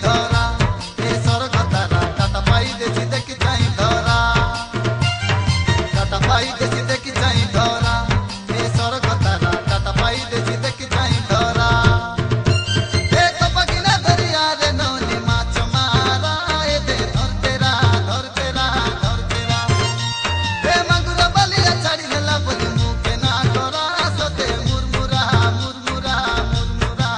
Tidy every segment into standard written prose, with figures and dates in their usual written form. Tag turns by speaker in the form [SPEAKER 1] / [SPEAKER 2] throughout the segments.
[SPEAKER 1] धरा ए सरग तारा टाटा पाई देसी देखि जाई धरा टाटा पाई देसी देखि जाई धरा ए सरग तारा टाटा पाई देसी देखि जाई धरा ए कपकिना दरिया रे नौनी माछ मारा ए दे धर तेरा ए मागुर बलिया छाड़ी हेला बोली मुके ना करा सते मुरमुरा मुरमुरा मुरमुरा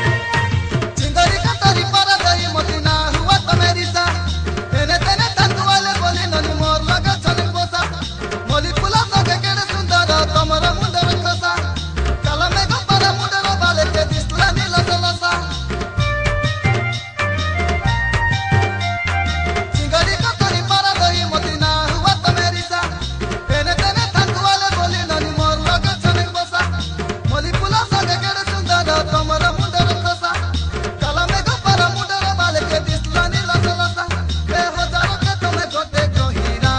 [SPEAKER 1] चिंगरी कतरी पर गई मोती ना हुआ तो मेरी सा तेने तेने तंदु वाले बोली ननी मोर लगे छन पोसा मोली फुला सके केड़े सुंदर तमरा मुंडर खसा काला में गपर मुंडर बाले के दिसला नीला सलसा चिंगरी कतरी पर गई मोती ना हुआ तो मेरी सा तेने तेने तंदु वाले बोली ननी मोर लगे छन पोसा मोली फुला सके केड़े सुंदर तमरा मुंडर खसा काला में गपर मुंडर बाले के दिसला नीला सलसा ए हजार के तमे गोटे गहिरा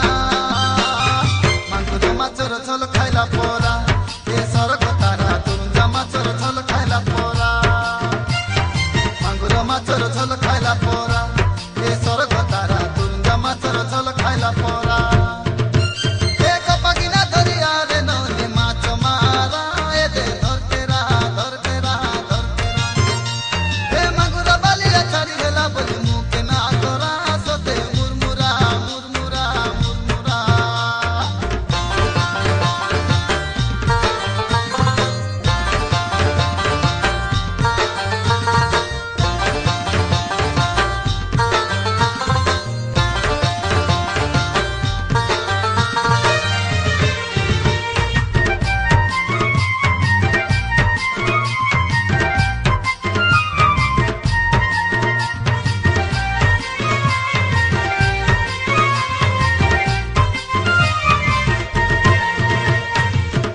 [SPEAKER 1] मांगुर माछर झोल खाइला पोरा ए सरग तारा तुरुंजा माछर झोल खाइला पोरा मांगुर माछर झोल खाइला पोरा ए सरग तारा तुरुंजा माछर झोल खाइला पोरा ए कपकिना दरिया रे नौनी माछ मारा ए दे धर तेरा ए मागुर बलिया छाड़ी हेला बोली मुके ना करा सते मुरमुरा मुरमुरा मुरमुरा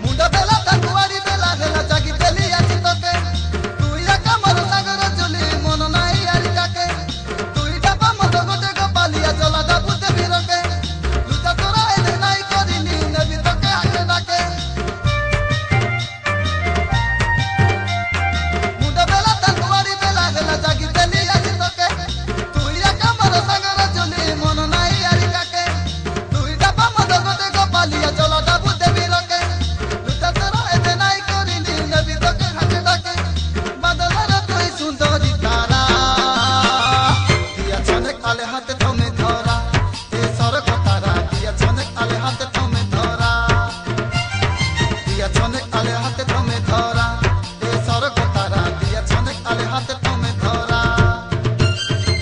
[SPEAKER 1] मुंडा बेला तकुआरी बेला हेला जागी बेली आछि तोके तुइया कमर सागर चुली मन नाई आरी काके तुई डाबा मद गोटे गोपालिया जला डाबू देबी रके लुचा तोरा एने नाई करिनी नेबी तोके आके डाके मुंडा बेला तकुआरी बेला हेला जागी बेली आछि तोके तुइया कमर सागर चुली मन नाई आरी काके तुई डाबा मद गोटे गोपालिया जला डाबू देबी रके लुचा तोरा एने नाई करिनी नेबी तोके आके डाके बादलर तुई सुंदरी तारा दिया छनेक आले हाथे थमे धरा ए सरग तारा दिया छनेक आले हाथे थमे धरा दिया छनेक आले हाथे थमे धरा ए सरग तारा दिया छनेक आले हाथे थमे धरा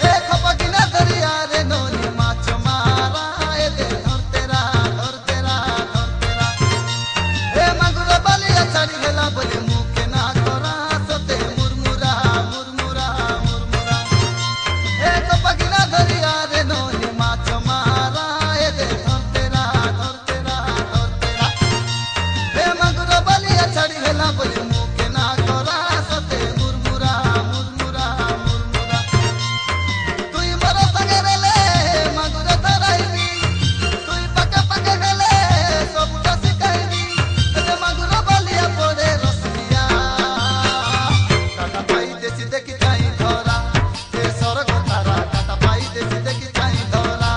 [SPEAKER 1] ए खपकिना दरिया रे नौनी माछ मारा ए दे धर तेरा ए मागुर बलिया छाड़ी हेला बोली मुके ना करा सते मुरमुरा मुरमुरा मुरमुरा ए कपकिना दरिया रे नौनी माछ मारा ए दे धर तेरा ए मागुर बलिया छाड़ी हेला बोली मुके ना करा सते मुरमुरा मुरमुरा मुरमुरा तुई मोर संगे रेले मागुर धराइबी तुई पके पके गेले सबटा सिखाइबी ए मागुर बलिया पड़े रसलिया टाटा पाई देसी देखि जाई धरा ए सरग तारा टाटा पाई देसी देखि जाई धरा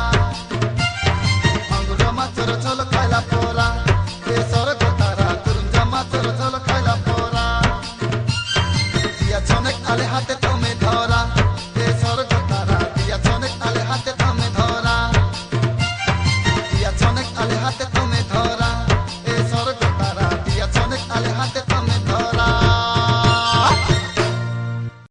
[SPEAKER 1] मागुर माछर झोल खाइला पोरा ए सरग तारा तुरुंजा माछर झोल खाइला पोरा दिया छनेक आले हाथे